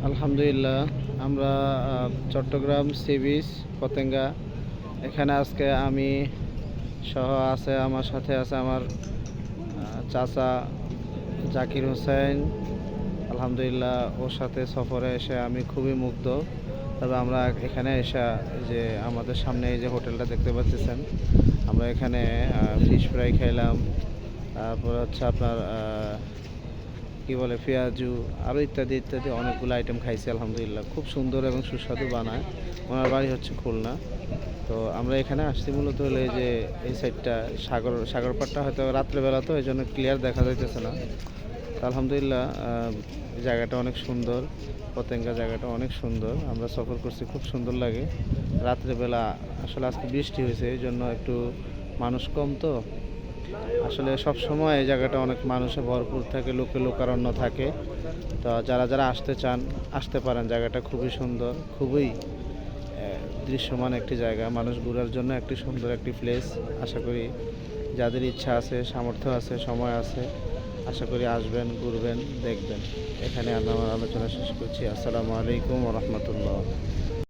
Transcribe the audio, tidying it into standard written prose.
আলহামদুলিল্লাহ, আমরা Chittagong sea beach Patenga এখানে আজকে আমি সহ আছে, আমার সাথে আছে আমার চাচা জাকির হোসেন। আলহামদুলিল্লাহ, ওর সাথে সফরে এসে আমি খুবই মুগ্ধ। তবে আমরা এখানে এসে যে আমাদের সামনে এই যে হোটেলটা দেখতে পাচ্ছেন, আমরা এখানে ফিশ ফ্রাই খাইলাম। তারপর হচ্ছে আপনার কি বলে পেঁয়াজু, আরও ইত্যাদি ইত্যাদি অনেকগুলো আইটেম খাইছি। আলহামদুলিল্লাহ, খুব সুন্দর এবং সুস্বাদু বানায়। ওনার বাড়ি হচ্ছে খুলনা। তো আমরা এখানে আসছি মূলত হলো এই যে এই সাইডটা সাগর পাড়টা হয়তো রাত্রেবেলা, তো এই জন্য ক্লিয়ার দেখা যাইতেছে না। তো আলহামদুলিল্লাহ, জায়গাটা অনেক সুন্দর। পতেঙ্গা জায়গাটা অনেক সুন্দর, আমরা সফর করছি, খুব সুন্দর লাগে রাত্রেবেলা। আসলে আজকে বৃষ্টি হয়েছে, এই জন্য একটু মানুষ কম। তো আসলে সব সময় এই জায়গাটা অনেক মানুষে ভরপুর থাকে, লোকে লোকারণ্য থাকে। তো যারা যারা আসতে চান আসতে পারেন, জায়গাটা খুবই সুন্দর, খুবই দৃশ্যমান একটি জায়গা, মানুষ ঘোরার জন্য একটি সুন্দর একটি প্লেস। আশা করি যাদের ইচ্ছা আছে, সামর্থ্য আছে, সময় আছে, আশা করি আসবেন, ঘুরবেন, দেখবেন। এখানে আমি আমার আলোচনা শেষ করছি। আসসালামু আলাইকুম ওয়া রাহমাতুল্লাহ।